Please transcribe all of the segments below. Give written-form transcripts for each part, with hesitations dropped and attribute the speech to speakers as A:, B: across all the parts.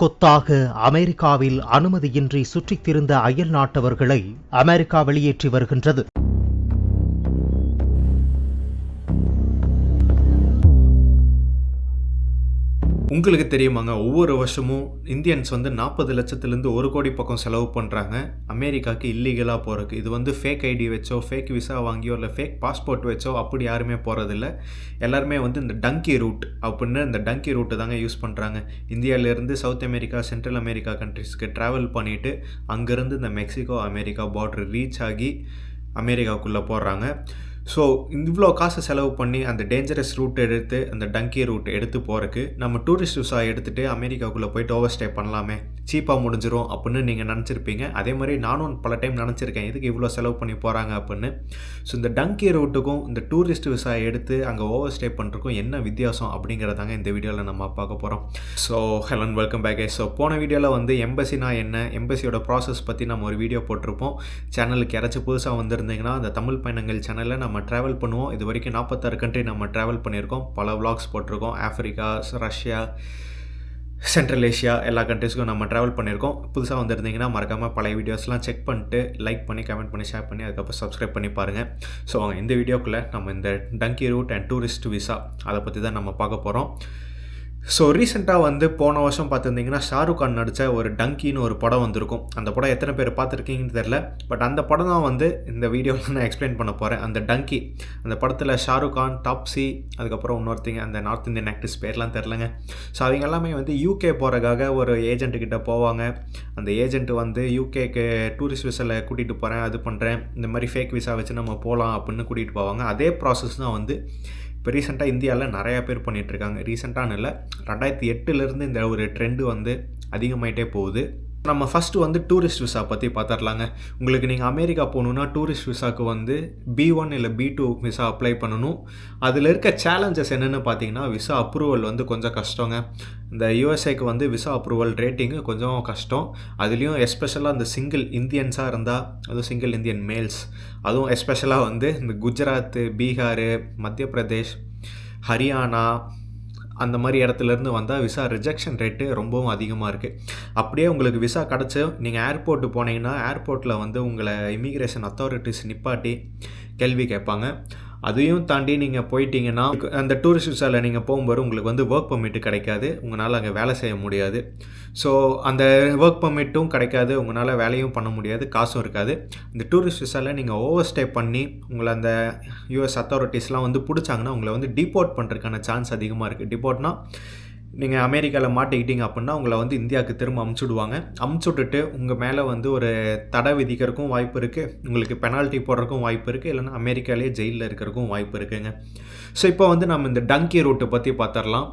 A: கொத்தாக அமெரிக்காவில் அனுமதியின்றி சுற்றித் திரிந்த அயல் நாட்டவர்களை அமெரிக்கா வெளியேற்றி வருகின்றது.
B: உங்களுக்கு தெரியுமாங்க, ஒவ்வொரு வருஷமும் இந்தியன்ஸ் 40 லட்சத்துலேருந்து 1 கோடி பக்கம் செலவு பண்ணுறாங்க அமெரிக்காவுக்கு இல்லீகலாக போகிறதுக்கு. இது ஃபேக் ஐடி வச்சோ, ஃபேக் விசா வாங்கியோ, இல்லை ஃபேக் பாஸ்போர்ட் வச்சோ அப்படி யாருமே போகிறதில்ல. எல்லாருமே இந்த டங்கி ரூட் அப்படின்னு இந்த டங்கி ரூட்டு தாங்க யூஸ் பண்ணுறாங்க. இந்தியாவிலேருந்து சவுத் அமெரிக்கா, சென்ட்ரல் அமெரிக்கா கண்ட்ரிஸ்க்கு ட்ராவல் பண்ணிவிட்டு அங்கேருந்து இந்த மெக்சிகோ அமெரிக்கா பார்டர் ரீச் ஆகி அமெரிக்காவுக்குள்ளே போடுறாங்க. ஸோ இவ்வளோ காசு செலவு பண்ணி அந்த டேஞ்சரஸ் ரூட் எடுத்து, அந்த டங்கி ரூட் எடுத்து போகிறதுக்கு நம்ம டூரிஸ்ட் விசா எடுத்துகிட்டு அமெரிக்காவுக்குள்ளே போயிட்டு ஓவர் ஸ்டே பண்ணலாமே, சீப்பாக முடிஞ்சிரும் அப்படின்னு நீங்கள் நினச்சிருப்பீங்க. அதே மாதிரி நானும் பல டைம் நினச்சிருக்கேன், இதுக்கு இவ்வளோ செலவு பண்ணி போகிறாங்க அப்படின்னு. ஸோ இந்த டங்கி ரூட்டுக்கும் இந்த டூரிஸ்ட் விசா எடுத்து அங்கே ஓவர் ஸ்டே பண்ணுறதுக்கும் என்ன வித்தியாசம் அப்படிங்கிறதாங்க இந்த வீடியோவில் நம்ம பார்க்க போகிறோம். So hello and welcome back. So போன வீடியோவில் எம்பசினா என்ன, எம்பசியோட ப்ராசஸ் பற்றி நம்ம ஒரு வீடியோ போட்டிருப்போம். சேனலுக்கு யாராச்சும் புதுசாக வந்திருந்தீங்கன்னா அந்த தமிழ் பயணங்கள் சேனலில் நம்ம ட்ராவல் பண்ணுவோம். இது வரைக்கும் 46 கண்ட்ரி நம்ம ட்ராவல் பண்ணியிருக்கோம். பல விளாக்ஸ் போட்டிருக்கோம். ஆஃப்ரிக்கா, ரஷ்யா, சென்ட்ரல் ஏஷியா எல்லா கண்ட்ரிஸ்க்கும் நம்ம ட்ராவல் பண்ணியிருக்கோம். புதுசாக வந்திருந்தீங்கன்னா மறக்காமல் பழைய வீடியோஸ்லாம் செக் பண்ணிட்டு லைக் பண்ணி, கமெண்ட் பண்ணி, ஷேர் பண்ணி அதுக்கப்புறம் சப்ஸ்கிரைப் பண்ணி பாருங்கள். ஸோ இந்த வீடியோக்குள்ளே நம்ம இந்த dunki root and tourist visa அதை பற்றி தான் நம்ம பார்க்க போகிறோம். ஸோ ரீசெண்டாக போன வருஷம் பார்த்துருந்தீங்கன்னா ஷாருக் கான் நடித்த ஒரு டங்கின்னு ஒரு படம் வந்திருக்கும். அந்த படம் எத்தனை பேர் பார்த்துருக்கீங்கன்னு தெரில. பட் அந்த படம் தான் இந்த வீடியோவில் நான் எக்ஸ்பிளைன் பண்ண போகிறேன். அந்த டங்கி, அந்த படத்தில் ஷாருக் கான், டாப்ஸி, அதுக்கப்புறம் இன்னொருத்திங்க அந்த நார்த் இந்தியன் ஆக்டர்ஸ் பேர்லாம் தெரிலங்க. ஸோ அவங்க எல்லாமே யூகே போகிறதுக்காக ஒரு ஏஜென்ட்டுக்கிட்ட போவாங்க. அந்த ஏஜென்ட் யூகேக்கு டூரிஸ்ட் விசாவில் கூட்டிகிட்டு போகிறேன், அது பண்ணுறேன், இந்த மாதிரி ஃபேக் விசா வச்சு நம்ம போகலாம் அப்படின்னு கூட்டிகிட்டு போவாங்க. அதே ப்ராசஸ் தான் இப்போ ரீசெண்டாக இந்தியாவில் நிறையா பேர் பண்ணிகிட்ருக்காங்க. ரீசெண்டானு இல்லை, 2008 இந்த ஒரு ட்ரெண்டு அதிகமாகிட்டே போகுது. நம்ம ஃபஸ்ட்டு டூரிஸ்ட் விசா பற்றி பார்த்துடலாங்க. உங்களுக்கு நீங்கள் அமெரிக்கா போகணுன்னா டூரிஸ்ட் விசாவுக்கு B1 இல்லை B2 விசா அப்ளை பண்ணணும். அதில் இருக்க சேலஞ்சஸ் என்னென்னு பார்த்தீங்கன்னா, விசா அப்ரூவல் கொஞ்சம் கஷ்டங்க. இந்த யூஎஸ்ஏக்கு விசா அப்ரூவல் ரேட்டிங்கு கொஞ்சம் கஷ்டம். அதுலேயும் எஸ்பெஷலாக இந்த சிங்கிள் இந்தியன்ஸாக இருந்தால், அதுவும் சிங்கிள் இந்தியன் மேல்ஸ், அதுவும் எஸ்பெஷலாக இந்த குஜராத், பீகார், மத்திய பிரதேஷ், ஹரியானா அந்த மாதிரி இடத்துலேருந்து வந்தால் விசா ரிஜெக்ஷன் ரேட்டு ரொம்பவும் அதிகமாக இருக்குது. அப்படியே உங்களுக்கு விசா கிடச்சி நீங்கள் ஏர்போர்ட்டு போனீங்கன்னா ஏர்போர்ட்டில் உங்களை இமிக்ரேஷன் அத்தாரிட்டிஸ் நிப்பாட்டி கேள்வி கேட்பாங்க. அதையும் தாண்டி நீங்கள் போயிட்டீங்கன்னா அந்த டூரிஸ்ட் விசாவில் நீங்கள் போகும்போது உங்களுக்கு ஒர்க் பர்மிட்டு கிடைக்காது, உங்களால் அங்கே வேலை செய்ய முடியாது. ஸோ அந்த ஒர்க் பர்மிட்டும் கிடைக்காது, உங்களால் வேலையும் பண்ண முடியாது, காசும் இருக்காது. இந்த டூரிஸ்ட் விசாவில் நீங்கள் ஓவர் ஸ்டே பண்ணி உங்களை அந்த யூஎஸ் அத்தாரிட்டிஸ்லாம் பிடிச்சாங்கன்னா உங்களை டிபோர்ட் பண்ணுறதுக்கான சான்ஸ் அதிகமாக இருக்குது. டிபோர்ட்னா நீங்கள் அமெரிக்காவில் மாட்டிக்கிட்டீங்க அப்படின்னா உங்களை இந்தியாவுக்கு திரும்ப அமுச்சுடுவாங்க. அமுச்சுட்டுட்டு உங்கள் மேலே ஒரு தடை விதிக்கிறதுக்கும் வாய்ப்பு இருக்குது, உங்களுக்கு பெனால்ட்டி போடுறதுக்கும் வாய்ப்பு இருக்குது, இல்லைனா அமெரிக்காலேயே ஜெயிலில் இருக்கிறதுக்கும் வாய்ப்பு இருக்குங்க. ஸோ இப்போ நம்ம இந்த டங்கி ரூட்டை பற்றி பார்த்துடலாம்.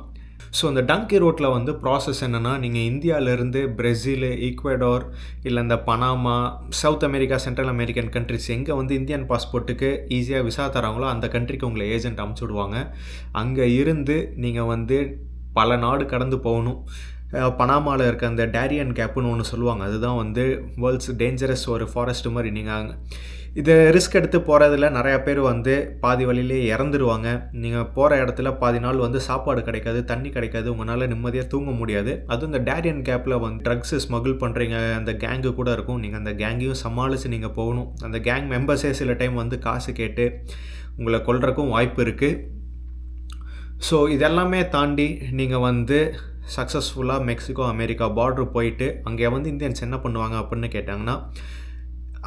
B: ஸோ இந்த டங்கி ரூட்டில் ப்ராசஸ் என்னென்னா, நீங்கள் இந்தியாவிலேருந்து பிரேசில், ஈக்வடார், இல்லை இந்த Panama, south America, central American countries எங்கே இந்தியன் பாஸ்போர்ட்டுக்கு ஈஸியாக விசா தராங்களோ அந்த கண்ட்ரிக்கு உங்களை ஏஜென்ட் அமுச்சுடுவாங்க. அங்கே இருந்து நீங்கள் பல நாடு கடந்து போகணும். பனாமாவில் இருக்க அந்த டேரியன் கேப்புன்னு ஒன்று சொல்லுவாங்க, அதுதான் வேர்ல்ட்ஸ் டேஞ்சரஸ் ஒரு ஃபாரஸ்ட் மாதிரி. நீங்கள் இதை ரிஸ்க் எடுத்து போகிறதுல நிறையா பேர் பாதி வழியிலே இறந்துடுவாங்க. நீங்கள் போகிற இடத்துல பாதி நாள் சாப்பாடு கிடைக்காது, தண்ணி கிடைக்காது, உங்களால் நிம்மதியாக தூங்க முடியாது. அதுவும் இந்த டேரியன் கேப்பில் ட்ரக்ஸு ஸ்மகிள் பண்ணுறீங்க அந்த கேங்கு கூட இருக்கும். நீங்கள் அந்த கேங்கையும் சமாளித்து நீங்கள் போகணும். அந்த கேங் மெம்பர்ஸே சில டைம் காசு கேட்டு உங்களை கொல்றதுக்கும் வாய்ப்பு இருக்குது. ஸோ இதெல்லாமே தாண்டி நீங்கள் சக்ஸஸ்ஃபுல்லாக மெக்சிகோ அமெரிக்கா பார்டர் போயிட்டு அங்கே இந்தியன்ஸ் என்ன பண்ணுவாங்க அப்படின்னு கேட்டாங்கன்னா,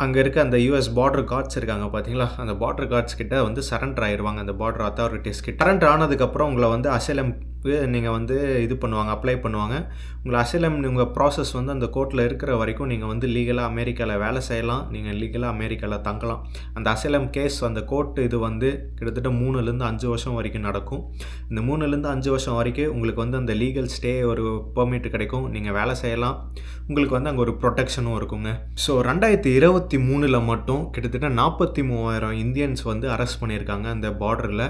B: அங்கே இருக்க அந்த யூஎஸ் பார்டர் கார்ட்ஸ் இருக்காங்க பார்த்தீங்களா, அந்த பார்டர் கார்ட்ஸ் கிட்ட சரண்டர் ஆயிடுவாங்க. அந்த பார்டர் அத்தாரிட்டிஸ் கிட்ட சரண்டர் ஆனதுக்கப்புறம் உங்களை அசைலம் நீங்கள் இது பண்ணுவாங்க, அப்ளை பண்ணுவாங்க. உங்களை அசைலம் உங்கள் ப்ராசஸ் அந்த கோர்ட்டில் இருக்கிற வரைக்கும் நீங்கள் லீகலாக அமெரிக்காவில் வேலை செய்யலாம், நீங்கள் லீகலாக அமெரிக்காவில் தங்கலாம். அந்த அசைலம் கேஸ் அந்த கோர்ட் இது கிட்டத்தட்ட 3லேருந்து 5 வருஷம் வரைக்கும் நடக்கும். இந்த 3லேருந்து 5 வருஷம் வரைக்கும் உங்களுக்கு அந்த லீகல் ஸ்டே ஒரு பெர்மிட் கிடைக்கும், நீங்கள் வேலை செய்யலாம், உங்களுக்கு அங்கே ஒரு ப்ரொடெக்ஷனும் இருக்குங்க. ஸோ 2023 மட்டும் கிட்டத்தட்ட 43,000 இந்தியன்ஸ் அரெஸ்ட் பண்ணியிருக்காங்க அந்த பார்டரில்.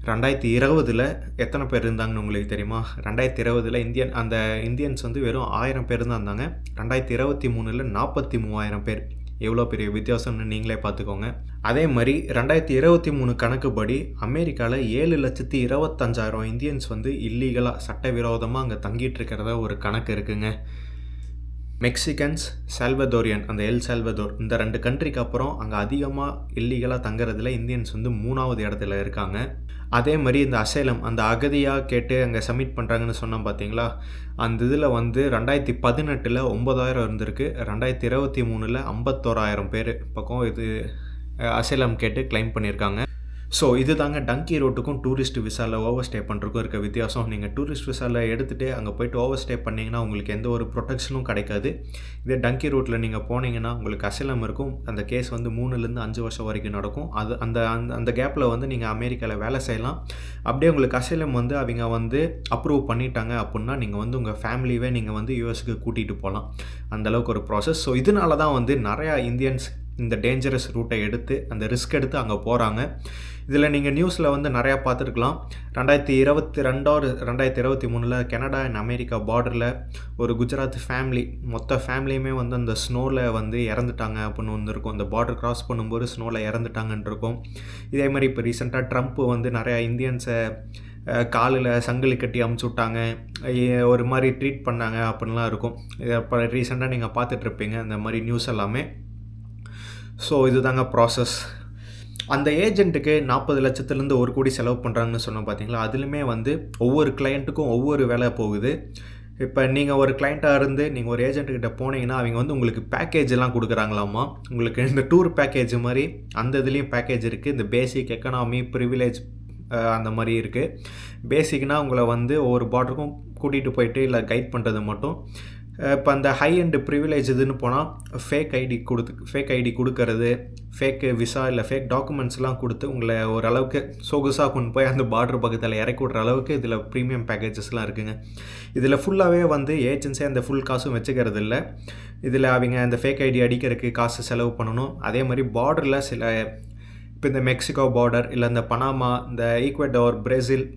B: 2020 எத்தனை பேர் இருந்தாங்கன்னு உங்களுக்கு தெரியுமா? 2020 அந்த இந்தியன்ஸ் வெறும் 1000 பேர் தான் இருந்தாங்க. 2023 43,000 பேர். எவ்வளோ பெரிய வித்தியாசம்னு நீங்களே பார்த்துக்கோங்க. அதே மாதிரி 2023 கணக்குப்படி அமெரிக்காவில் 7,25,000 இந்தியன்ஸ் வந்து இல்லீகலாக சட்டவிரோதமாக அங்கே தங்கிட்டு இருக்கிறதா ஒரு கணக்கு இருக்குங்க. மெக்சிகன்ஸ், சால்வதோரியன், அந்த எல் சால்வதோர், இந்த 2 கண்ட்ரிக்கு அப்புறம் அங்கே அதிகமாக இல்லீகலாக தங்குறதுல இந்தியன்ஸ் வந்து 3வது இடத்துல இருக்காங்க. அதே மாதிரி இந்த அசைலம், அந்த அகதியாக கேட்டு அங்கே சப்மிட் பண்ணுறாங்கன்னு சொன்னோம் பார்த்தீங்களா, அந்த இதில் வந்து 2018 9,000 இருந்திருக்கு. 2023 51,000 பேர் பக்கம் இது அசைலம் கேட்டு கிளைம் பண்ணியிருக்காங்க. ஸோ இது தாங்க டங்கி ரூட்டுக்கும் டூரிஸ்ட் விசாவில் ஓவர் ஸ்டே பண்ணுறதுக்கும் இருக்க வித்தியாசம். நீங்கள் டூரிஸ்ட் விசாவில் எடுத்துகிட்டு அங்கே போய்ட்டு ஓவர் ஸ்டே பண்ணிங்கன்னா உங்களுக்கு எந்த ஒரு ப்ரொடெக்ஷனும் கிடைக்காது. இதே டங்கி ரூட்டில் நீங்கள் போனீங்கன்னா உங்களுக்கு அசைலம் இருக்கும். அந்த கேஸ் வந்து 3லேருந்து 5 வருஷம் வரைக்கும் நடக்கும். அது அந்த அந்த கேப்பில் வந்து நீங்கள் அமெரிக்காவில் வேலை செய்யலாம். அப்படியே உங்களுக்கு அசைலம் வந்து அவங்க வந்து அப்ரூவ் பண்ணிட்டாங்க அப்படின்னா நீங்கள் வந்து உங்கள் ஃபேமிலியே நீங்கள் வந்து யூஎஸ்க்கு கூட்டிகிட்டு போகலாம். அந்தளவுக்கு ஒரு ப்ராசஸ். ஸோ இதனால தான் வந்து நிறையா இந்தியன்ஸ் இந்த டேஞ்சரஸ் ரூட்டை எடுத்து அந்த ரிஸ்க் எடுத்து அங்கே போகிறாங்க. இதில் நீங்கள் நியூஸில் வந்து நிறையா பார்த்துருக்கலாம். 2022 2023 கனடா அண்ட் அமெரிக்கா பார்டரில் ஒரு குஜராத் ஃபேமிலி, மொத்த ஃபேமிலியுமே வந்து அந்த ஸ்னோவில் வந்து இறந்துட்டாங்க அப்படின்னு வந்துருக்கும். அந்த பார்டர் கிராஸ் பண்ணும்போது ஸ்னோவில் இறந்துட்டாங்கன்னு இருக்கும். இதே மாதிரி இப்போ ரீசெண்டாக ட்ரம்ப் வந்து நிறையா இந்தியன்ஸை காலில் சங்கிலி கட்டி அமுச்சு விட்டாங்க, ஒரு மாதிரி ட்ரீட் பண்ணாங்க அப்படின்லாம் இருக்கும். இதை இப்போ ரீசெண்டாக நீங்கள் பார்த்துட்ருப்பீங்க இந்த மாதிரி நியூஸ் எல்லாமே. ஸோ இது தாங்க ப்ராசஸ். அந்த ஏஜென்ட்டுக்கு 40 லட்சத்துலேருந்து 1 கோடி செலவு பண்ணுறாங்கன்னு சொன்னோம் பார்த்தீங்களா, அதுலேயுமே வந்து ஒவ்வொரு கிளையண்ட்டுக்கும் ஒவ்வொரு வேலை போகுது. இப்போ நீங்கள் ஒரு கிளைண்ட்டாக இருந்து நீங்கள் ஒரு ஏஜென்ட்டுக்கிட்ட போனீங்கன்னா அவங்க வந்து உங்களுக்கு பேக்கேஜ் எல்லாம் கொடுக்குறாங்களாமா. உங்களுக்கு இந்த டூர் பேக்கேஜ் மாதிரி அந்த இதுலேயும் பேக்கேஜ் இருக்குது. இந்த பேசிக், எக்கனாமி, ப்ரிவிலேஜ் அந்த மாதிரி இருக்குது. பேசிக்னால் உங்களை வந்து ஒவ்வொரு பார்டருக்கும் கூட்டிகிட்டு போயிட்டு இல்லை கைட் பண்ணுறது மட்டும். இப்போ அந்த ஹை அண்டு ப்ரிவிலேஜ் இதுன்னு போனால் ஃபேக் ஐடி கொடுக்கறது, ஃபேக் விசா இல்லை ஃபேக் டாக்குமெண்ட்ஸ்லாம் கொடுத்து உங்களை ஓரளவுக்கு சொகுசாக கொண்டு போய் அந்த பார்டர் பக்கத்தில் இறக்கி விட்ற அளவுக்கு இதில் ப்ரீமியம் பேக்கேஜஸ்லாம் இருக்குங்க. இதில் ஃபுல்லாகவே வந்து ஏஜென்ஸே அந்த ஃபுல் காசும் வச்சுக்கிறது இல்லை. இதில் அவங்க அந்த ஃபேக் ஐடி அடிக்கிறதுக்கு காசு செலவு பண்ணணும். அதே மாதிரி பார்டரில் சில, இப்போ இந்த மெக்சிகோ பார்டர் இல்லை இந்த பனாமா, இந்த ஈக்வடோர், பிரேசில்,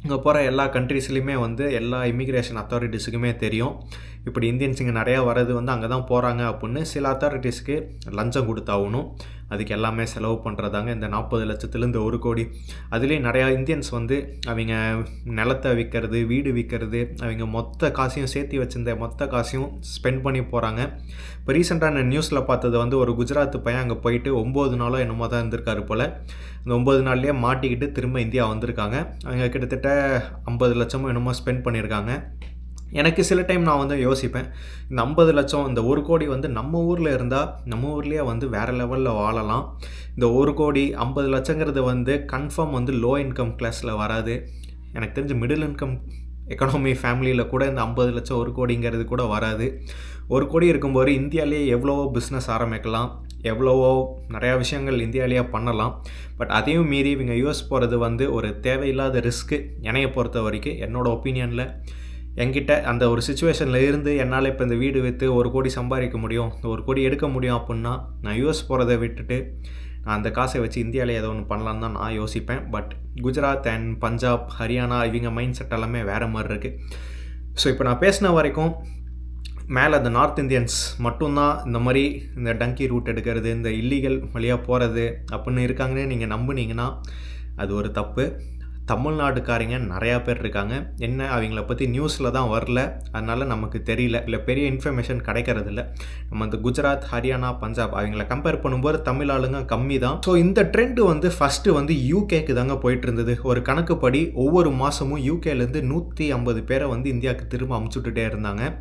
B: இங்கே போகிற எல்லா கண்ட்ரீஸ்லையுமே வந்து எல்லா இமிக்ரேஷன் அத்தாரிட்டிஸுக்குமே தெரியும் இப்படி இந்தியன்ஸ் இங்கே நிறையா வர்றது வந்து அங்கே தான் போகிறாங்க அப்படின்னு. சில அத்தாரிட்டிஸ்க்கு லஞ்சம் கொடுத்தாகணும். அதுக்கு எல்லாமே செலவு பண்ணுறதாங்க இந்த 40 லட்சத்துலேருந்து 1 கோடி. அதுலேயும் நிறையா இந்தியன்ஸ் வந்து அவங்க நிலத்தை விற்கிறது, வீடு விற்கிறது, அவங்க மொத்த காசையும் சேர்த்து வச்சிருந்த மொத்த காசையும் ஸ்பெண்ட் பண்ணி போகிறாங்க. இப்போ ரீசெண்டாக நான் நியூஸில் பார்த்தது வந்து ஒரு குஜராத் பையன் அங்கே போயிட்டு 9 நாளோ என்னமோ தான் இருந்திருக்காரு போல். அந்த 9 நாள்லேயே மாட்டிக்கிட்டு திரும்ப இந்தியா வந்திருக்காங்க. அவங்க கிட்டத்தட்ட 50 லட்சமோ என்னமோ ஸ்பெண்ட் பண்ணியிருக்காங்க. எனக்கு சில டைம் நான் வந்து யோசிப்பேன், இந்த 50 லட்சம், இந்த 1 கோடி வந்து நம்ம ஊரில் இருந்தால் நம்ம ஊர்லேயே வந்து வேறு லெவலில் வாழலாம். இந்த 1 கோடி 50 லட்சங்கிறது வந்து கன்ஃபார்ம் வந்து லோ இன்கம் கிளாஸில் வராது. எனக்கு தெரிஞ்ச மிடில் இன்கம் எக்கனாமி ஃபேமிலியில் கூட இந்த 50 லட்சம் 1 கோடிங்கிறது கூட வராது. 1 கோடி இருக்கும்போது இந்தியாவிலேயே எவ்வளவோ பிஸ்னஸ் ஆரம்பிக்கலாம், எவ்வளவோ நிறையா விஷயங்கள் இந்தியாவிலேயே பண்ணலாம். பட் அதையும் மீறி இவங்க யூஎஸ் போகிறது வந்து ஒரு தேவையில்லாத ரிஸ்க்கு. என்னையை பொறுத்த வரைக்கும், என்னோடய ஒப்பீனியனில், என்கிட்ட அந்த ஒரு சுச்சுவேஷனில் இருந்து என்னால் இப்போ இந்த வீடு விற்று 1 கோடி சம்பாதிக்க முடியும், இந்த 1 கோடி எடுக்க முடியும் அப்படின்னா நான் யூஎஸ் போகிறத விட்டுட்டு நான் அந்த காசை வச்சு இந்தியாவிலே ஏதோ ஒன்று பண்ணலான்னு தான் நான் யோசிப்பேன். பட் குஜராத் அண்ட் பஞ்சாப், ஹரியானா இவங்க மைண்ட் செட் எல்லாமே வேறு மாதிரி இருக்குது. ஸோ இப்போ நான் பேசின வரைக்கும் மேலே அந்த நார்த் இந்தியன்ஸ் மட்டும்தான் இந்த மாதிரி இந்த டங்கி ரூட் எடுக்கிறது, இந்த இல்லீகல் வழியாக போகிறது அப்படின்னு இருக்காங்கன்னு நீங்கள் நம்புனீங்கன்னா அது ஒரு தப்பு. தமிழ்நாட்டுக்காரங்க நிறையா பேர் இருக்காங்க. என்ன அவங்கள பற்றி நியூஸில் தான் வரல, அதனால் நமக்கு தெரியல, இல்லை பெரிய இன்ஃபர்மேஷன் கிடைக்கிறதில்ல. நம்ம இந்த குஜராத், ஹரியானா, பஞ்சாப் அவங்கள கம்பேர் பண்ணும்போது தமிழ் ஆளுங்க கம்மி தான். ஸோ இந்த ட்ரெண்டு வந்து ஃபஸ்ட்டு வந்து யூகேக்கு தாங்க போயிட்டு இருந்தது. ஒரு கணக்குப்படி ஒவ்வொரு மாதமும் யூகேலேருந்து 150 பேரை வந்து இந்தியாவுக்கு திரும்ப அமுச்சுட்டுட்டே இருந்தாங்க.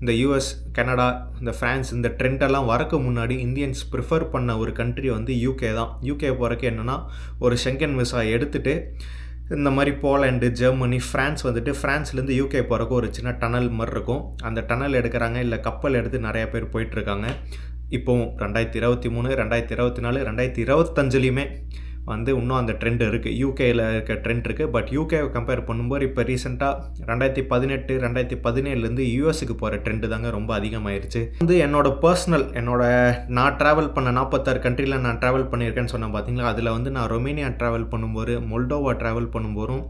B: இந்த யூஎஸ், கனடா, இந்த ஃப்ரான்ஸ், இந்த ட்ரெண்டெல்லாம் வரக்கு முன்னாடி இந்தியன்ஸ் ப்ரிஃபர் பண்ண ஒரு கண்ட்ரி வந்து யூகே தான். யூகே போகிறக்கு என்னென்னா ஒரு ஷெங்கன் விசா எடுத்துகிட்டு இந்த மாதிரி போலண்டு, ஜெர்மனி, ஃப்ரான்ஸ் வந்துட்டு ஃப்ரான்ஸ்லேருந்து யூகே போகிறக்கு ஒரு சின்ன டனல் மாதிரி இருக்கும். அந்த டனல் எடுக்கிறாங்க, இல்லை கப்பல் எடுத்து நிறையா பேர் போயிட்டுருக்காங்க. இப்போவும் 2023, 2024, 2025லேயுமே வந்து இன்னும் அந்த ட்ரெண்ட் இருக்குது. யூகேயில் இருக்க ட்ரெண்ட் இருக்குது. பட் யூகேவை கம்பேர் பண்ணும்போது இப்போ ரீசெண்டாக 2018, 2017 யூஎஸ்க்கு போகிற ட்ரெண்டு தாங்க ரொம்ப அதிகமாகிருச்சு. வந்து நான் ட்ராவல் பண்ண 46 கண்ட்ரியில் நான் ட்ராவல் பண்ணியிருக்கேன்னு சொன்னேன் பார்த்தீங்களா, அதில் வந்து நான் ரொமேனியா ட்ராவல் பண்ணும்போது, மொல்டோவா ட்ராவல் பண்ணும்போதும்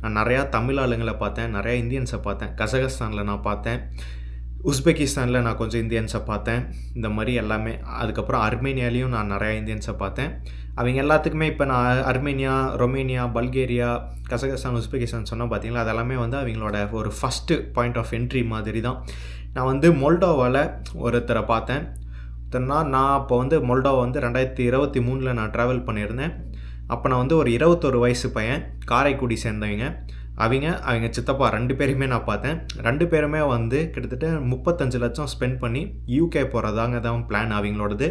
B: நான் நிறையா தமிழ் ஆளுங்களை பார்த்தேன், நிறையா இந்தியன்ஸை பார்த்தேன். கசகஸ்தானில் நான் பார்த்தேன். உஸ்பெகிஸ்தானில் நான் கொஞ்சம் இந்தியன்ஸை பார்த்தேன். இந்த மாதிரி எல்லாமே. அதுக்கப்புறம் அர்மேனியாலேயும் நான் நிறையா இந்தியன்ஸை பார்த்தேன். அவங்க எல்லாத்துக்குமே இப்போ நான் Armenia, Romania, Bulgaria, Kazakhstan, Uzbekistan சொன்னால் பார்த்தீங்களா, அதெல்லாமே வந்து அவங்களோட ஒரு ஃபஸ்ட்டு பாயிண்ட் ஆஃப் என்ட்ரி மாதிரி தான். நான் வந்து மொல்டோவாவில் ஒருத்தரை பார்த்தேன். நான் அப்போ வந்து மொல்டோவா வந்து 2023 நான் ட்ராவல் பண்ணியிருந்தேன். அப்போ நான் வந்து ஒரு 21 வயசு பையன், காரைக்குடி சேர்ந்தவங்க. அவங்க சித்தப்பா 2 பேருமே நான் பார்த்தேன். 2 பேருமே வந்து கிட்டத்தட்ட 35 லட்சம் ஸ்பெண்ட் பண்ணி யூகே போகிறதாங்க தான் பிளான் அவங்களோடது.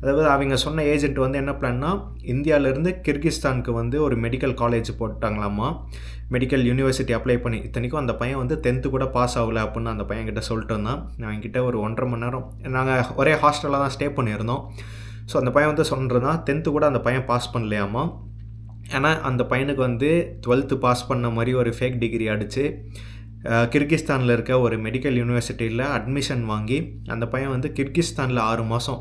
B: அதாவது அவங்க சொன்ன ஏஜென்ட் வந்து என்ன பிளான்னா, இந்தியாவிலேருந்து கிர்கிஸ்தானுக்கு வந்து ஒரு மெடிக்கல் காலேஜ் போட்டாங்களாமா, மெடிக்கல் யூனிவர்சிட்டி அப்ளை பண்ணி. இத்தனைக்கும் அந்த பையன் வந்து 10th கூட பாஸ் ஆகலை அப்படின்னு அந்த பையன்கிட்ட சொல்லிட்டு இருந்தான். அவங்ககிட்ட ஒரு 1.5 மணி நேரம் நாங்கள் ஒரே ஹாஸ்டலில் தான் ஸ்டே பண்ணியிருந்தோம். ஸோ அந்த பையன் வந்து சொல்கிறதான் 10th கூட அந்த பையன் பாஸ் பண்ணலையாமா. ஏன்னா அந்த பையனுக்கு வந்து 12th பாஸ் பண்ண மாதிரி ஒரு ஃபேக் டிகிரி அடித்து கிர்கிஸ்தானில் இருக்க ஒரு மெடிக்கல் யூனிவர்சிட்டியில் அட்மிஷன் வாங்கி அந்த பையன் வந்து கிர்கிஸ்தானில் 6 மாதம்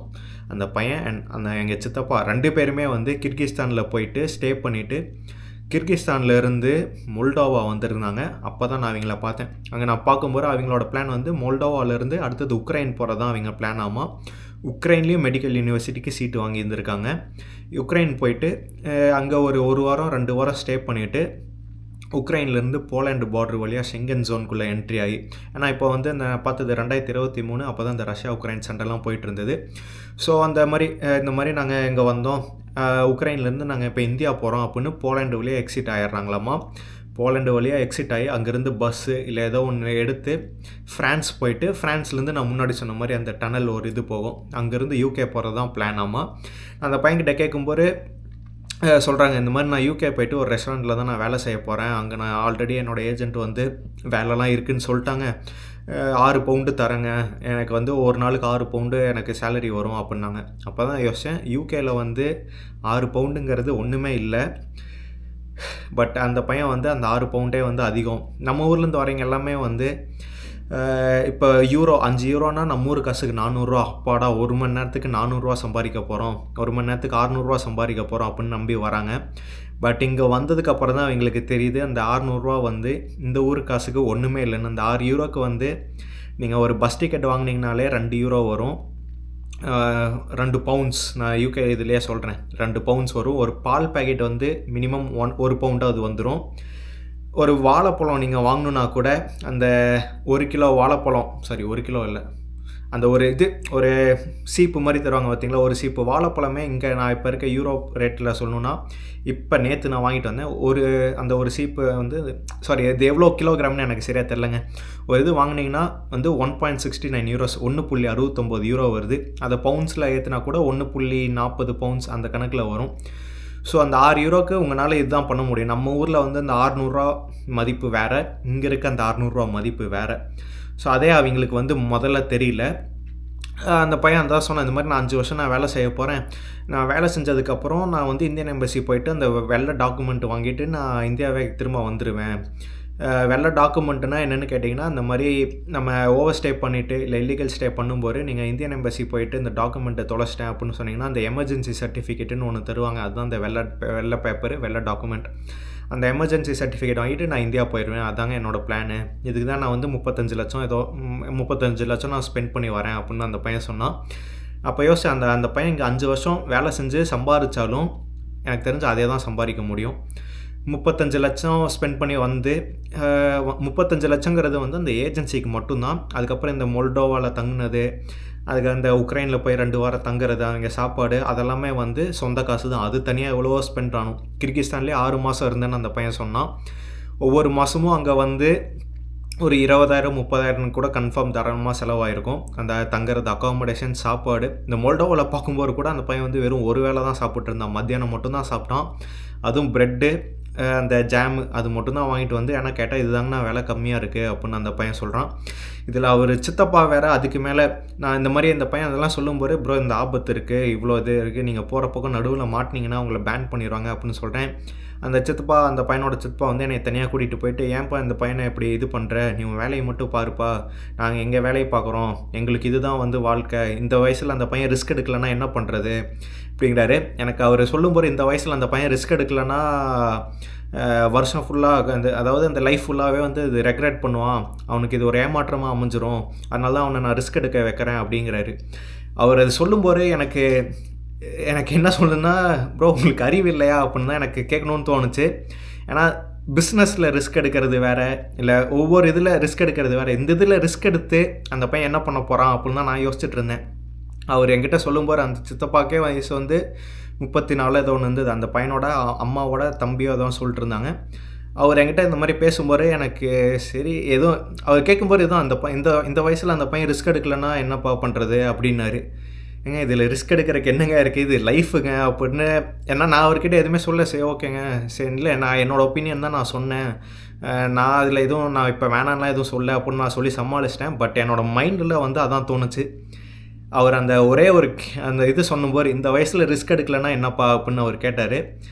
B: அந்த பையன் எங்கள் சித்தப்பா 2 பேருமே வந்து கிர்கிஸ்தானில் போயிட்டு ஸ்டே பண்ணிவிட்டு கிர்கிஸ்தானில் இருந்து மொல்டோவா வந்துருந்தாங்க. அப்போ தான் நான் அவங்கள பார்த்தேன். அங்கே நான் பார்க்கும்போது அவங்களோட பிளான் வந்து மொல்டோவாவிலேருந்து அடுத்தது உக்ரைன் போகிறது தான் அவங்க பிளான் ஆமாம். உக்ரைன்லேயும் மெடிக்கல் யூனிவர்சிட்டிக்கு சீட்டு வாங்கியிருந்திருக்காங்க. யுக்ரைன் போயிட்டு அங்கே ஒரு வாரம் 2 வாரம் ஸ்டே பண்ணிவிட்டு உக்ரைன்லேருந்து போலாண்டு பார்டர் வழியாக ஷெங்கன் ஜோனுக்குள்ளே என்ட்ரி ஆகி, ஏன்னா இப்போ வந்து நான் பார்த்தது 2023 அப்போ தான் இந்த ரஷ்யா உக்ரைன் சண்டைலாம் போயிட்டு இருந்தது. ஸோ இந்த மாதிரி நாங்கள் இங்கே வந்தோம், உக்ரைன்லேருந்து நாங்கள் இப்போ இந்தியா போகிறோம் அப்படின்னு போலாண்டு வழியாக எக்ஸிட் ஆகிடுறாங்களாமா. போலாண்டு வழியாக எக்ஸிட் ஆகி அங்கேருந்து பஸ்ஸு இல்லை ஏதோ ஒன்று எடுத்து ஃப்ரான்ஸ் போயிட்டு, ஃப்ரான்ஸ்லேருந்து நான் முன்னாடி சொன்ன மாதிரி அந்த டனல் ஒரு இது போகும், அங்கேருந்து யூகே போகிறது தான் பிளான் ஆமாம். அந்த பையன்கிட்ட கேட்கும்போது சொல்கிறாங்க, இந்த மாதிரி நான் யூகே போயிட்டு ஒரு ரெஸ்டாரண்ட்டில் தான் நான் வேலை செய்ய போகிறேன், அங்கே நான் ஆல்ரெடி என்னோடய ஏஜென்ட் வந்து வேலைலாம் இருக்குதுன்னு சொல்லிட்டாங்க, 6 பவுண்டு தரேங்க, எனக்கு வந்து ஒரு நாளுக்கு 6 பவுண்டு எனக்கு சேலரி வரும் அப்படின்னாங்க. அப்போ தான் யோசித்தேன், யூகேயில் வந்து 6 பவுண்டுங்கிறது ஒன்றுமே இல்லை. பட் அந்த பையன் வந்து அந்த 6 பவுண்டே வந்து அதிகம். நம்ம ஊர்லேருந்து வரவங்க எல்லாமே வந்து இப்போ யூரோ 5 யூரோனா நம்ம ஊர் காசுக்கு 400 ரூபா, அப்பாடா 1 மணி நேரத்துக்கு 400 ரூபா சம்பாதிக்க போகிறோம், 1 மணி நேரத்துக்கு 600 ரூபா சம்பாதிக்க போகிறோம் அப்படின்னு நம்பி வராங்க. பட் இங்கே வந்ததுக்கப்புறம் தான் அவங்களுக்கு தெரியுது அந்த 600 ரூபா வந்து இந்த ஊர் காசுக்கு ஒன்றுமே இல்லைன்னு. அந்த 6 யூரோக்கு வந்து நீங்கள் ஒரு பஸ் டிக்கெட் வாங்கினீங்கனாலே 2 யூரோ வரும், 2 பவுண்ட்ஸ், நான் யூகே இதுலேயே சொல்கிறேன், 2 பவுண்ட்ஸ் வரும். ஒரு பால் பேக்கெட் வந்து மினிமம் 1 பவுண்டாவது வந்துடும். ஒரு வாழைப்பழம் நீங்கள் வாங்கணுன்னா கூட அந்த 1 கிலோ வாழைப்பழம், 1 கிலோ இல்லை, அந்த ஒரு சீப்பு மாதிரி தருவாங்க பார்த்தீங்களா, ஒரு சீப்பு வாழைப்பழமே இங்கே நான் இப்போ இருக்க யூரோப் ரேட்டில் சொல்லணுன்னா, இப்போ நேற்று நான் வாங்கிட்டு வந்தேன், அந்த ஒரு சீப்பு வந்து இது எவ்வளோ கிலோகிராம்னு எனக்கு சரியாக தெரிலங்க. ஒரு இது வாங்கினீங்கன்னா வந்து 1.69 யூரோஸ், 1.69 யூரோ வருது. அதை பவுண்ட்ஸில் ஏற்றுனா கூட 1.40 பவுண்ட்ஸ் அந்த கணக்கில் வரும். ஸோ அந்த 6 யூரோக்கு உங்களால் இதுதான் பண்ண முடியும். நம்ம ஊரில் வந்து அந்த 600 ரூபா மதிப்பு வேறு, இங்கே இருக்க அந்த 600 ரூபா மதிப்பு வேறு. ஸோ அதே அவங்களுக்கு வந்து முதல்ல தெரியல. அந்த பையன் அந்த சொன்னேன், இந்த மாதிரி நான் 5 வருஷம் நான் வேலை செய்ய போகிறேன், நான் வேலை செஞ்சதுக்கப்புறம் நான் வந்து இந்தியன் எம்பசி போயிட்டு அந்த வெள்ளை டாக்குமெண்ட் வாங்கிட்டு நான் இந்தியாவே திரும்ப வந்துடுவேன். வெள்ளை டாக்குமெண்ட்டுனா என்னென்னு கேட்டிங்கன்னா, இந்த மாதிரி நம்ம ஓவர் ஸ்டே பண்ணிவிட்டு இல்லை இல்லீகல் ஸ்டே பண்ணும்போது நீங்கள் இந்தியன் எம்பசி போயிட்டு இந்த டாக்குமெண்ட்டை தொலைச்சிட்டேன் அப்படின்னு சொன்னிங்கன்னா அந்த எமர்ஜென்சி சர்டிஃபிகேட்டுன்னு ஒன்று தருவாங்க. அதுதான் அந்த வெள்ளை பேப்பர், வெள்ளை டாக்குமெண்ட். அந்த எமர்ஜென்சி சர்டிஃபிகேட் வாங்கிட்டு நான் இந்தியா போயிடுவேன், அதாங்க என்னோடய பிளானு. இதுக்கு தான் நான் வந்து 35 லட்சம் நான் ஸ்பெண்ட் பண்ணி வரேன் அப்படின்னு அந்த பையன் சொன்னான். அப்போ யோசிச்சு அந்த பையன் இங்கே 5 வருஷம் வேலை செஞ்சு சம்பாதிச்சாலும் எனக்கு தெரிஞ்சு அதே தான் சம்பாதிக்க முடியும். 35 லட்சம் ஸ்பெண்ட் பண்ணி வந்து 35 லட்சங்கிறது வந்து அந்த ஏஜென்சிக்கு மட்டும்தான். அதுக்கப்புறம் இந்த மொல்டோவாவில் தங்கினது, அதுக்கு அந்த உக்ரைனில் போய் 2 வாரம் தங்குறது, அங்கே சாப்பாடு, அதெல்லாமே வந்து சொந்த காசு தான். அது தனியாக எவ்வளவோ ஸ்பெண்ட் ஆகும். கிர்கிஸ்தான்லேயே 6 மாதம் இருந்தேன்னு அந்த பையன் சொன்னான். ஒவ்வொரு மாதமும் அங்கே வந்து ஒரு 20,000 30,000 கூட கன்ஃபார்ம் தாராளமாக செலவாயிருக்கும். அந்த தங்குறது, அக்காமடேஷன், சாப்பாடு. இந்த மொல்டோவில் பார்க்கும்போது கூட அந்த பையன் வந்து வெறும் ஒரு வேளை தான் சாப்பிட்ருந்தான், மத்தியானம் மட்டும்தான் சாப்பிட்டான். அதுவும் ப்ரெட்டு, அந்த ஜாமு அது மட்டும்தான் வாங்கிட்டு வந்து, ஏன்னா கேட்டால் இதுதாங்கண்ணா விலை கம்மியாக இருக்குது அப்படின்னு அந்த பையன் சொல்கிறான். இதில் அவர் சித்தப்பா வேறு. அதுக்கு மேலே நான் இந்த மாதிரி இந்த பையன் அதெல்லாம் சொல்லும்போது, ப்ரோ இந்த ஆபத்து இருக்குது, இவ்வளோ இது இருக்குது, நீங்கள் போகிற பக்கம் நடுவில் மாட்டினீங்கன்னா உங்களை பேன் பண்ணிடுவாங்க அப்படின்னு சொல்கிறேன். அந்த சித்தப்பா அந்த பையனோட சித்தப்பா வந்து என்னை தனியாக கூட்டிகிட்டு போயிட்டு, ஏன்ப்பா இந்த பையனை இப்படி இது பண்ணுற, நீ உன் வேலையை மட்டும் பாருப்பா, நாங்கள் எங்கள் வேலையை பார்க்குறோம், எங்களுக்கு இதுதான் வந்து வாழ்க்கை, இந்த வயசில் அந்த பையன் ரிஸ்க் எடுக்கலைன்னா என்ன பண்ணுறது அப்படிங்கிறாரு. எனக்கு அவர் சொல்லும்போது இந்த வயசில் அந்த பையன் ரிஸ்க் எடுக்கலைன்னா வருஷம் ஃபுல்லாக அதாவது அந்த லைஃப் ஃபுல்லாகவே வந்து இது ரெக்ரெட் பண்ணுவான், அவனுக்கு இது ஒரு ஏமாற்றமாக அமைஞ்சிரும், அதனால தான் அவனை நான் ரிஸ்க் எடுக்க வைக்கிறேன் அப்படிங்கிறாரு. அவர் அது சொல்லும்போது எனக்கு என்ன சொல்லுன்னா, ப்ரோ உங்களுக்கு அறிவு இல்லையா அப்படின்னு தான் எனக்கு கேட்கணுன்னு தோணுச்சு. ஏன்னா பிஸ்னஸில் ரிஸ்க் எடுக்கிறது வேறு, இல்லை ஒவ்வொரு இதில் ரிஸ்க் எடுக்கிறது வேறு. இந்த இதில் ரிஸ்க் எடுத்து அந்த பையன் என்ன பண்ண போகிறான் அப்படின்னு தான் நான் யோசிச்சுட்டு இருந்தேன். அவர் என்கிட்ட சொல்லும்போது அந்த சித்தப்பாக்கே வயசு வந்து 34 ஏதோ ஒன்று இருந்தது. அந்த பையனோட அம்மாவோட தம்பியோ ஏதோ சொல்லிட்டு இருந்தாங்க. அவர் என்கிட்ட இந்த மாதிரி பேசும்போது எனக்கு சரி எதுவும் அவர் கேட்கும்போது எதுவும் இந்த வயசில் அந்த பையன் ரிஸ்க் எடுக்கலைன்னா என்னப்பா பண்ணுறது அப்படின்னாரு. ஏங்க இதில் ரிஸ்க் எடுக்கிறதுக்கு என்னங்க இருக்குது, இது லைஃபுங்க அப்படின்னு. ஏன்னா நான் அவர்கிட்ட எதுவுமே சரி ஓகேங்க சரி இல்லை நான் என்னோடய ஒப்பீனியன் தான் நான் சொன்னேன், நான் அதில் நான் இப்போ வேணாம்லாம் எதுவும் சொல்ல அப்படின்னு நான் சொல்லி சமாளிச்சிட்டேன். பட் என்னோடய மைண்டில் வந்து அதான் தோணுச்சு. அவர் அந்த ஒரே ஒரு அந்த இது சொன்னும்போது இந்த வயசில் ரிஸ்க் எடுக்கலைன்னா என்னப்பா அப்படின்னு அவர் கேட்டார்.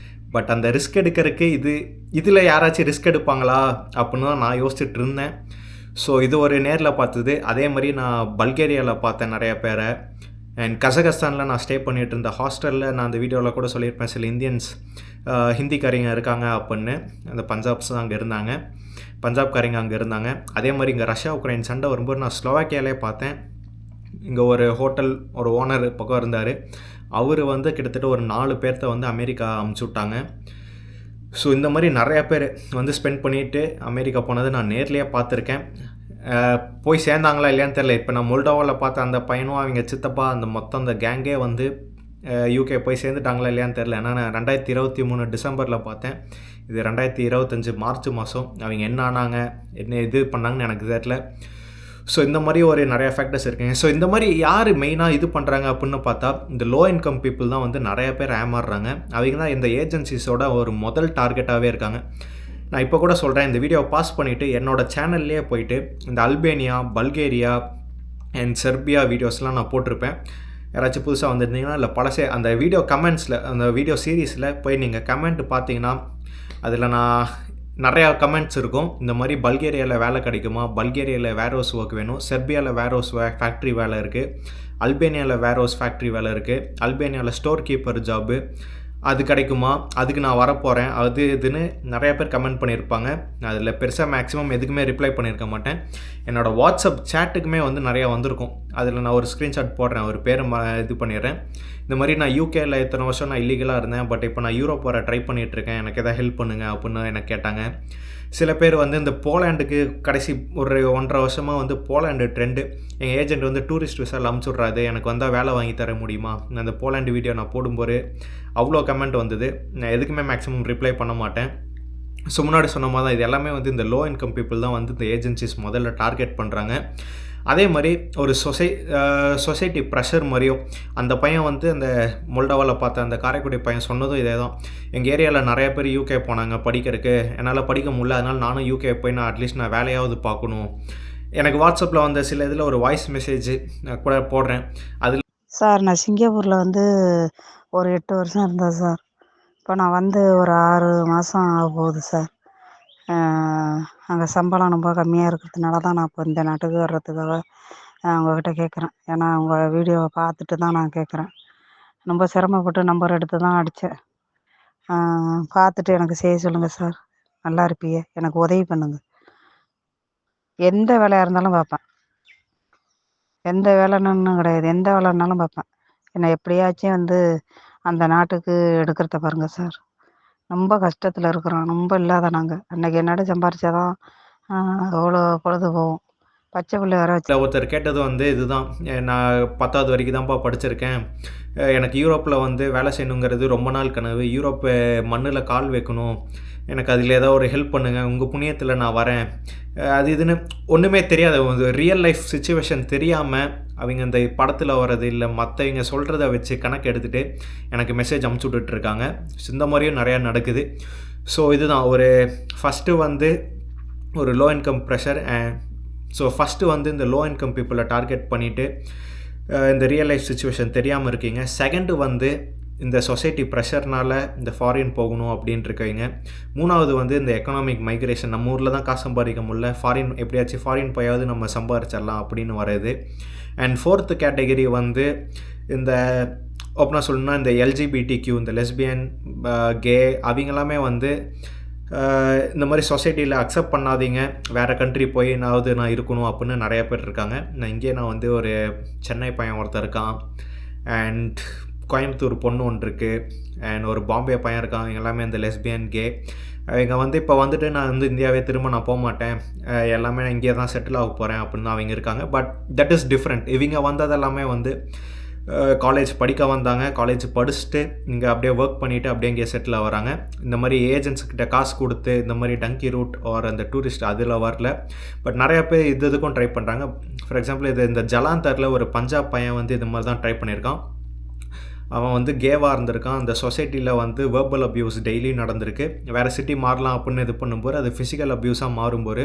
B: பட் அந்த ரிஸ்க் எடுக்கிறதுக்கு இதில் யாராச்சும் ரிஸ்க் எடுப்பாங்களா அப்படின்னு தான் நான் யோசிச்சுட்டு இருந்தேன். ஸோ இது ஒரு நேரில் பார்த்தது. அதே மாதிரி நான் பல்கேரியாவில் பார்த்தேன் நிறைய பேரை. அண்ட் கசகஸ்தானில் நான் ஸ்டே பண்ணிகிட்டு இருந்த ஹாஸ்டலில் நான் அந்த வீடியோவில் கூட சொல்லியிருப்பேன், சில இந்தியன்ஸ் ஹிந்திக்காரங்க இருக்காங்க அப்படின்னு. அந்த பஞ்சாப்காரங்க அங்கே இருந்தாங்க. அதே மாதிரி இங்கே ரஷ்யா உக்ரைன் சண்டை வரும்போது நான் ஸ்லோவாக்கியாலே பார்த்தேன். இங்கே ஒரு ஹோட்டல் ஒரு ஓனர் பக்கம் இருந்தார். அவர் வந்து கிட்டத்தட்ட ஒரு 4 பேர்த்த வந்து அமெரிக்கா அமுச்சு விட்டாங்க. ஸோ இந்த மாதிரி நிறையா பேர் வந்து ஸ்பெண்ட் பண்ணிவிட்டு அமெரிக்கா போனதை நான் நேர்லேயே பார்த்துருக்கேன். போய் சேர்ந்தாங்களா இல்லையான்னு தெரில. இப்போ நான் மொல்டோவாவில் பார்த்த அந்த பையனும் அவங்க சித்தப்பா அந்த கேங்கே வந்து யூகே போய் சேர்ந்துட்டாங்களா இல்லையான்னு தெரில. ஏன்னா நான் 2023 டிசம்பரில் பார்த்தேன். இது 2025 மார்ச் மாதம். அவங்க என்ன ஆனாங்க என்ன இது பண்ணாங்கன்னு எனக்கு தெரில. ஸோ இந்த மாதிரி ஒரு நிறையா ஃபேக்டர்ஸ் இருக்குங்க. ஸோ இந்த மாதிரி யார் மெயினாக இது பண்ணுறாங்க அப்படின்னு பார்த்தா இந்த லோ இன்கம் பீப்புள் தான் வந்து நிறைய பேர் ஏமாறுறாங்க. அவங்க தான் இந்த ஏஜென்சிஸோட ஒரு முதல் டார்கெட்டாகவே இருக்காங்க. நான் இப்போ கூட சொல்கிறேன், இந்த வீடியோவை பாஸ் பண்ணிவிட்டு என்னோடய சேனல்லே போயிட்டு இந்த அல்பேனியா, பல்கேரியா அண்ட் செர்பியா வீடியோஸ்லாம் நான் போட்டிருப்பேன். யாராச்சும் புதுசாக வந்துருந்தீங்கன்னா இல்லை பழசே அந்த வீடியோ கமெண்ட்ஸில் அந்த வீடியோ சீரீஸில் போய் நீங்கள் கமெண்ட் பார்த்தீங்கன்னா அதில் நான் நிறையா கமெண்ட்ஸ் இருக்கும். இந்த மாதிரி பல்கேரியாவில் வேலை கிடைக்குமா, பல்கேரியாவில் வேர்ஹவுஸ் ஒர்க் வேணும், செர்பியாவில் வேர்ஹவுஸ் ஃபேக்ட்ரி வேலை இருக்குது, அல்பேனியாவில் வேர்ஹவுஸ் ஃபேக்ட்ரி வேலை இருக்குது, அல்பேனியாவில் ஸ்டோர் கீப்பர் ஜாபு அது கிடைக்குமா, அதுக்கு நான் வரப்போகிறேன், அது இதுன்னு நிறைய பேர் கமெண்ட் பண்ணியிருப்பாங்க. அதில் பெருசாக மேக்ஸிமம் எதுக்குமே ரிப்ளை பண்ணியிருக்க மாட்டேன். என்னோடய வாட்ஸ்அப் சேட்டுக்குமே வந்து நிறையா வந்திருக்கும். அதில் நான் ஒரு ஸ்க்ரீன்ஷாட் போடுறேன், ஒரு பேரை இது பண்ணிடுறேன். இந்த மாதிரி நான் யூகேயில் இத்தனை வருஷம் நான் இல்லீகலாக இருந்தேன், பட் இப்போ நான் யூரோப் வர ட்ரை பண்ணிகிட்ருக்கேன், எனக்கு எதாவது ஹெல்ப் பண்ணுங்கள் அப்படின்னு எனக்கு கேட்டாங்க. சில பேர் வந்து இந்த போலாண்டுக்கு கடைசி ஒரு 1.5 வருஷமாக வந்து போலாண்டு ட்ரெண்டு, எங்கள் ஏஜென்ட் வந்து டூரிஸ்ட் விசாவில் அமுச்சு விட்றாது, எனக்கு வந்தால் வேலை வாங்கி தர முடியுமா, அந்த போலாண்டு வீடியோ நான் போடும்போது அவ்வளோ கமெண்ட் வந்தது. நான் எதுக்குமே மேக்ஸிமம் ரிப்ளை பண்ண மாட்டேன். ஸோ முன்னாடி சொன்ன மாதிரி தான் இது எல்லாமே வந்து இந்த லோ இன்கம் பீப்புள் தான் வந்து இந்த ஏஜென்சிஸ் முதல்ல டார்கெட் பண்ணுறாங்க. அதே மாதிரி ஒரு சொசைட்டி ப்ரெஷர் மாதிரியும் அந்த பையன் வந்து அந்த மொல்டோவாவில் பார்த்த அந்த காரைக்குடி பையன் சொன்னதும் இதே தான். எங்கள் ஏரியாவில் நிறைய பேர் யூகே போனாங்க படிக்கிறதுக்கு, என்னால் படிக்க முடியல, அதனால் நானும் யூகே போய் அட்லீஸ்ட் நான் வேலையாவது பார்க்கணும். எனக்கு வாட்ஸ்அப்பில் வந்த சில இதில் ஒரு வாய்ஸ் மெசேஜ் கூட போடுறேன். அதில்
C: சார் நான் சிங்கப்பூரில் வந்து ஒரு 8 வருஷம் இருந்தேன் சார். இப்போ நான் வந்து ஒரு 6 மாதம் ஆக போகுது சார். அங்கே சம்பளம் ரொம்ப கம்மியாக இருக்கிறதுனால தான் நான் இப்போ இந்த நாட்டுக்கு வர்றதுக்காக உங்கள்கிட்ட கேட்குறேன். ஏன்னா உங்கள் வீடியோவை பார்த்துட்டு தான் நான் கேட்குறேன். ரொம்ப சிரமப்பட்டு நம்பர் எடுத்து தான் அடித்தேன். பார்த்துட்டு எனக்கு செய்ய சொல்லுங்கள் சார், நல்லா இருப்பீங்க, எனக்கு உதவி பண்ணுங்கள். எந்த வேலையாக இருந்தாலும் பார்ப்பேன், எந்த வேலைன்னு கிடையாது, எந்த வேலைன்னாலும் பார்ப்பேன். என்னை எப்படியாச்சும் வந்து அந்த நாட்டுக்கு எடுக்கிறத பாருங்கள் சார். ரொம்ப கஷ்டத்தில் இருக்கிறோம், ரொம்ப இல்லாத நாங்கள். அன்றைக்கி என்னோட சம்பாரிச்சாதான் அவ்வளோ பொழுது போகும். பச்சை பிள்ளை வர வச்சு
B: ஒருத்தர் கேட்டது வந்து இதுதான், நான் 10வது வரைக்கும் தான்ப்பா படிச்சிருக்கேன், எனக்கு யூரோப்பில் வந்து வேலை செய்யணுங்கிறது ரொம்ப நாள் கனவு, யூரோப்பு மண்ணில் கால் வைக்கணும், எனக்கு அதில் ஏதோ ஒரு ஹெல்ப் பண்ணுங்கள், உங்கள் புண்ணியத்தில் நான் வரேன், அது இதுன்னு ஒன்றுமே தெரியாது. ரியல் லைஃப் சுச்சுவேஷன் தெரியாமல் அவங்க அந்த படத்தில் வர்றது இல்லை மற்றவங்க சொல்கிறத வச்சு கணக்கு எடுத்துகிட்டு எனக்கு மெசேஜ் அமுச்சு விட்டுட்ருக்காங்க. இந்த மாதிரியும் நிறையா நடக்குது. ஸோ இதுதான் ஒரு ஃபஸ்ட்டு வந்து ஒரு low income pressure. So first வந்து இந்த லோ இன்கம் பீப்புளை டார்கெட் பண்ணிவிட்டு இந்த ரியல் லைஃப் சுச்சுவேஷன் தெரியாமல் இருக்கீங்க. செகண்டு வந்து இந்த சொசைட்டி ப்ரெஷர்னால் இந்த ஃபாரின் போகணும் அப்படின்ட்டு இருக்கவங்க. 3வது வந்து இந்த எக்கனாமிக் மைக்ரேஷன், நம்ம ஊரில் தான் காசு சம்பாதிக்க முடியல, ஃபாரின் எப்படியாச்சும் ஃபாரின் போயாவது நம்ம சம்பாதிச்சிடலாம் அப்படின்னு வருது. அண்ட் 4th கேட்டகரி வந்து இந்த ஓப்பனாக சொல்லணும்னா இந்த எல்ஜிபிடிக்யூ, இந்த லெஸ்பியன், கே, அவங்களாமே வந்து இந்த மாதிரி சொசைட்டியில் அக்செப்ட் பண்ணாதீங்க, வேறு கண்ட்ரி போய் நான் இருக்கணும் அப்படின்னு நிறைய பேர் இருக்காங்க. நான் வந்து ஒரு சென்னை பையன் ஒருத்தர் இருக்கான், அண்ட் கோயம்புத்தூர் பொண்ணு ஒன்று இருக்குது, அண்ட் ஒரு பாம்பே பையன் இருக்கான். இவங்க எல்லாமே இந்த லெஸ்பியன், கே. அவங்க வந்து இப்போ வந்துட்டு நான் வந்து இந்தியாவே திரும்ப நான் போக மாட்டேன், எல்லாமே நான் இங்கே தான் செட்டில் ஆக போகிறேன் அப்படின்னு அவங்க இருக்காங்க. But that is different. இவங்க வந்ததெல்லாமே வந்து காலேஜ் படிக்க வந்தாங்க, காலேஜ் படிச்சுட்டு இங்கே அப்படியே ஒர்க் பண்ணிவிட்டு அப்படியே இங்கே செட்டில் ஆகிறாங்க. இந்த மாதிரி ஏஜென்ட்ஸ்கிட்ட காசு கொடுத்து இந்த மாதிரி டங்கி ரூட் ஆர் அந்த டூரிஸ்ட் அதில் வரல. பட் நிறையா பேர் இதுக்கும் ட்ரை பண்ணுறாங்க. ஃபார் எக்ஸாம்பிள் இந்த ஜலாந்தரில் ஒரு பஞ்சாப் பையன் வந்து இது மாதிரி தான் ட்ரை பண்ணியிருக்கான். அவன் வந்து கேவாக இருந்திருக்கான். அந்த சொசைட்டியில் வந்து வேர்பல் அப்யூஸ் டெய்லி நடந்திருக்கு. வேறு சிட்டி மாறலாம் அப்படின்னு இது பண்ணும்போது அது ஃபிசிக்கல் அப்யூஸாக மாறும்போது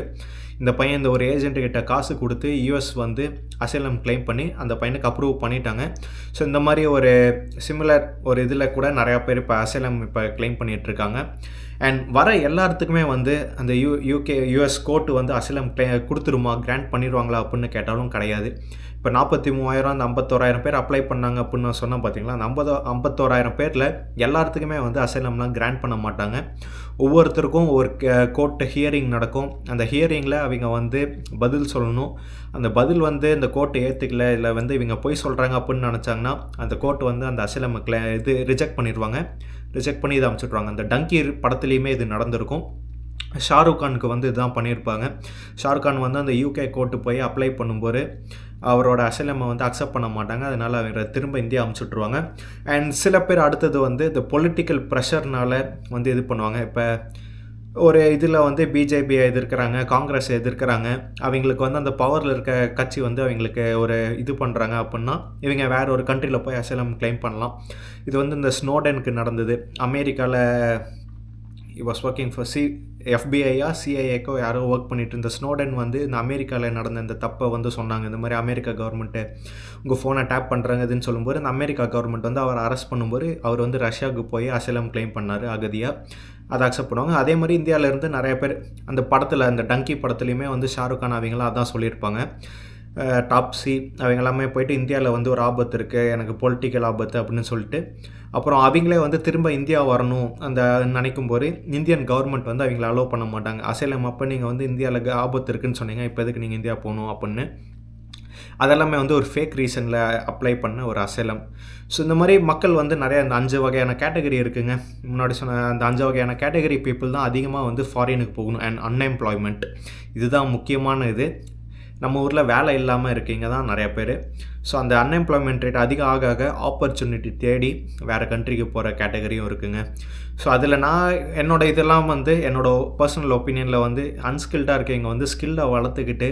B: இந்த பையன் இந்த ஒரு ஏஜென்ட்டுக்கிட்ட காசு கொடுத்து யூஎஸ் வந்து அசைலம் கிளைம் பண்ணி அந்த பையனுக்கு அப்ரூவ் பண்ணிட்டாங்க. ஸோ இந்த மாதிரி ஒரு சிமிலர் ஒரு இதில் கூட நிறையா பேர் இப்போ அசைலம் இப்போ கிளைம் பண்ணிகிட்ருக்காங்க. அண்ட் வர எல்லாத்துக்குமே வந்து அந்த யூஎஸ் கோர்ட்டு வந்து அசைலம் கொடுத்துருமா, கிராண்ட் பண்ணிடுவாங்களா அப்படின்னு கேட்டாலும் கிடையாது. இப்போ 43,000 அந்த 51,000 பேர் அப்ளை பண்ணாங்க அப்படின்னு நான் சொன்னேன் பார்த்தீங்களா. அந்த 51,000 பேரில் எல்லாத்துக்குமே வந்து அசைலம்லாம் கிராண்ட் பண்ண மாட்டாங்க. ஒவ்வொருத்தருக்கும் ஒரு கோர்ட் ஹியரிங் நடக்கும். அந்த ஹியரிங்கில் அவங்க வந்து பதில் சொல்லணும். அந்த பதில் வந்து இந்த கோர்ட்டு ஏற்றுக்கல, இல்லை வந்து இவங்க போய் சொல்கிறாங்க அப்படின்னு நினச்சாங்கன்னா அந்த கோர்ட் வந்து அந்த அசைலம் இது ரிஜெக்ட் பண்ணிடுவாங்க. ரிஜெக்ட் பண்ணி இதை அனுப்பிச்சுட்ருவாங்க. அந்த டங்கி படத்துலேயுமே இது நடந்திருக்கும். ஷாருக் கானுக்கு வந்து இதுதான் பண்ணியிருப்பாங்க. ஷாருக் கான் வந்து அந்த யூகே கோர்ட்டு போய் அப்ளை பண்ணும்போது அவரோட அசைலமை வந்து அக்செப்ட் பண்ண மாட்டாங்க. அதனால் அவரை திரும்ப இந்தியா அனுப்பிச்சுட்ருவாங்க. அண்ட் சில பேர் அடுத்தது வந்து இந்த பொலிட்டிக்கல் ப்ரெஷர்னால் வந்து இது பண்ணுவாங்க. இப்போ ஒரு இதில் வந்து பிஜேபியை எதிர்க்கிறாங்க, காங்கிரஸை எதிர்க்கிறாங்க, அவங்களுக்கு வந்து அந்த பவரில் இருக்க கட்சி வந்து அவங்களுக்கு ஒரு இது பண்ணுறாங்க அப்படின்னா இவங்க வேறு ஒரு கண்ட்ரியில் போய் அசைலம் கிளைம் பண்ணலாம். இது வந்து இந்த ஸ்னோடனுக்கு நடந்தது. அமெரிக்காவில் வாஸ் ஒர்க்கிங் ஃபார் எஃபிஐயா சிஐஏக்கோ யாரோ ஒர்க் பண்ணிட்டு இருந்த ஸ்னோடன் வந்து இந்த அமெரிக்காவில் நடந்த இந்த தப்பை வந்து சொன்னாங்க. இந்த மாதிரி அமெரிக்கா கவர்மெண்ட்டு உங்கள் ஃபோனை டேப் பண்ணுறாங்கன்னு சொல்லும்போது இந்த அமெரிக்கா கவர்மெண்ட் வந்து அவரை அரெஸ்ட் பண்ணும்போது அவர் வந்து ரஷ்யாவுக்கு போய் அசைலம் கிளைம் பண்ணார் அகதியாக. அதை அக்செப்ட் பண்ணுவாங்க. அதே மாதிரி இந்தியாவிலேருந்து நிறைய பேர் அந்த படத்தில் அந்த டங்கி படத்துலையுமே வந்து ஷாருக் கான் அவங்களாம் அதான் சொல்லியிருப்பாங்க. டாப்ஸி அவங்க எல்லாமே போயிட்டு இந்தியாவில் வந்து ஒரு ஆபத்து இருக்குது, எனக்கு பொலிட்டிக்கல் ஆபத்து அப்படின்னு சொல்லிட்டு அப்புறம் அவங்களே வந்து திரும்ப இந்தியா வரணும் அந்த நினைக்கும் போது இந்தியன் கவர்மெண்ட் வந்து அவங்கள அலோவ் பண்ண மாட்டாங்க. அசைலம் அப்போ நீங்கள் வந்து இந்தியாவில் ஆபத்து இருக்குதுன்னு சொன்னீங்க, இப்போ எதுக்கு நீங்கள் இந்தியா போகணும் அப்படின்னு. அதெல்லாமே வந்து ஒரு ஃபேக் ரீசனில் அப்ளை பண்ண ஒரு அசைலம். ஸோ இந்த மாதிரி மக்கள் வந்து நிறைய அந்த 5 வகையான கேட்டகரி இருக்குங்க. முன்னாடி சொன்ன அந்த 5 வகையான கேட்டகரி பீப்புள் தான் அதிகமாக வந்து ஃபாரினுக்கு போகணும். அண்ட் அன்எம்ப்ளாய்மெண்ட் இதுதான் முக்கியமான இது. நம்ம ஊரில் வேலை இல்லாமல் இருக்கீங்க தான் நிறையா பேர். ஸோ அந்த அன்எம்ப்ளாய்மெண்ட் ரேட் அதிகம் ஆக ஆக ஆப்பர்ச்சுனிட்டி தேடி வேறு கண்ட்ரிக்கு போகிற கேட்டகரியும் இருக்குங்க. ஸோ அதில் நான் என்னோடய இதெல்லாம் வந்து என்னோடய பர்சனல் ஒப்பீனியனில் வந்து அன்ஸ்கில்டாக இருக்கவங்க வந்து ஸ்கில்லை வளர்த்துக்கிட்டு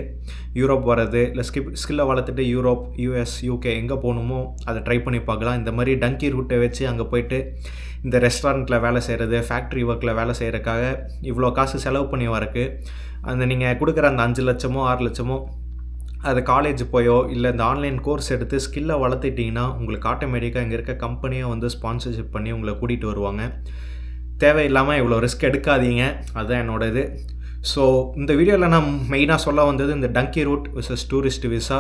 B: யூரோப் வர்றது, இல்லை ஸ்கில்லை வளர்த்துட்டு யூரோப், யூஎஸ், யூகே எங்கே போகணுமோ அதை ட்ரை பண்ணி பார்க்கலாம். இந்த மாதிரி டங்கி ரூட்டை வச்சு அங்கே போய்ட்டு இந்த ரெஸ்டாரண்ட்டில் வேலை செய்கிறது, ஃபேக்ட்ரி ஒர்க்கில் வேலை செய்கிறதுக்காக இவ்வளோ காசு செலவு பண்ணி வரக்கு அந்த நீங்கள் கொடுக்குற அந்த 5 லட்சமோ 6 லட்சமோ அது காலேஜ் போயோ இல்லை இந்த ஆன்லைன் கோர்ஸ் எடுத்து ஸ்கில்லை வளர்த்துட்டிங்கன்னா உங்களுக்கு ஆட்டோமேட்டிக்காக இங்கே இருக்க கம்பெனியை வந்து ஸ்பான்சர்ஷிப் பண்ணி உங்களை கூட்டிகிட்டு வருவாங்க. தேவையில்லாமல் இவ்வளோ ரிஸ்க் எடுக்காதீங்க, அதுதான் என்னோட இது. ஸோ இந்த வீடியோவில் நான் மெயினாக சொல்ல வந்தது இந்த dunki route visas tourist visa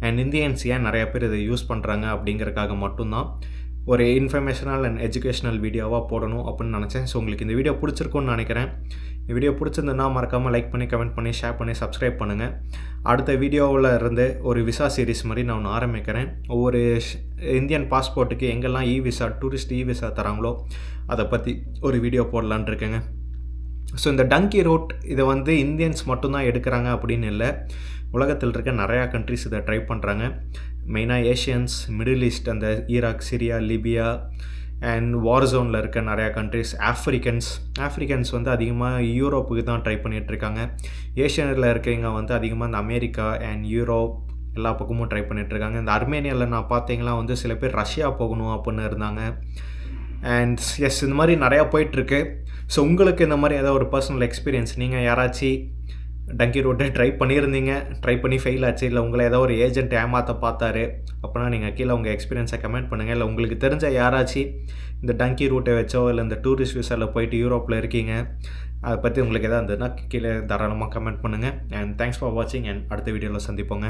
B: and Indians ஏன் நிறையா பேர் இதை யூஸ் பண்ணுறாங்க அப்படிங்கிறதுக்காக மட்டும்தான் ஒரு இன்ஃபர்மேஷனல் அண்ட் எஜுகேஷ்னல் வீடியோவாக போடணும் அப்படின்னு நினச்சேன். ஸோ உங்களுக்கு இந்த வீடியோ பிடிச்சிருக்குன்னு நினைக்கிறேன். இந்த வீடியோ பிடிச்சிருந்ததுன்னா மறக்காமல் லைக் பண்ணி, கமெண்ட் பண்ணி, ஷேர் பண்ணி, சப்ஸ்கிரைப் பண்ணுங்கள். அடுத்த வீடியோவில் இருந்து ஒரு விசா சீரிஸ் மாதிரி நான் ஒன்று ஆரம்பிக்கிறேன். ஒவ்வொரு இந்தியன் பாஸ்போர்ட்டுக்கு எங்கெல்லாம் விசா, டூரிஸ்ட் விசா தராங்களோ அதை பற்றி ஒரு வீடியோ போடலான் இருக்கேங்க. ஸோ இந்த டங்கி ரூட் இதை வந்து இந்தியன்ஸ் மட்டும்தான் எடுக்கிறாங்க அப்படின்னு இல்லை, உலகத்தில் இருக்க நிறையா கண்ட்ரிஸ் இதை ட்ரை பண்ணுறாங்க. மெயினாக ஏஷியன்ஸ், மிடில் ஈஸ்ட், அந்த Iraq, Syria, Libya and war ஜோனில் இருக்க நிறையா கண்ட்ரிஸ், ஆஃப்ரிக்கன்ஸ் வந்து அதிகமாக யூரோப்புக்கு தான் ட்ரை பண்ணிகிட்ருக்காங்க. ஏஷியனில் இருக்கவங்க வந்து அதிகமாக இந்த அமெரிக்கா அண்ட் யூரோப் எல்லா பக்கமும் ட்ரை பண்ணிகிட்ருக்காங்க. இந்த அர்மேனியாவில் நான் பார்த்தீங்கன்னா வந்து சில பேர் ரஷ்யா போகணும் அப்படின்னு இருந்தாங்க. அண்ட் எஸ் இந்த மாதிரி நிறையா போயிட்டுருக்கு. ஸோ உங்களுக்கு இந்த மாதிரி ஏதாவது ஒரு பர்சனல் எக்ஸ்பீரியன்ஸ், நீங்கள் யாராச்சும் டங்கி ரூட்டை ட்ரை பண்ணியிருந்தீங்க, ட்ரை பண்ணி ஃபெயில் ஆச்சு, இல்லை உங்களை ஏதோ ஒரு ஏஜென்ட் ஏமாற்ற பார்த்தாரு அப்படின்னா நீங்கள் கீழே உங்கள் எக்ஸ்பீரியன்ஸை கமெண்ட் பண்ணுங்கள். இல்லை உங்களுக்கு தெரிஞ்ச யாராச்சும் இந்த டங்கி ரூட்டை வச்சோ இல்லை இந்த டூரிஸ்ட் விசாவில் போயிட்டு யூரோப்பில் இருக்கீங்க, அதை பற்றி உங்களுக்கு எதாவது இருந்ததுன்னா கீழே தாராளமாக கமெண்ட் பண்ணுங்கள். அண்ட் தேங்க்ஸ் ஃபார் வாட்சிங். அண்ட் அடுத்த வீடியோவில் சந்திப்போங்க.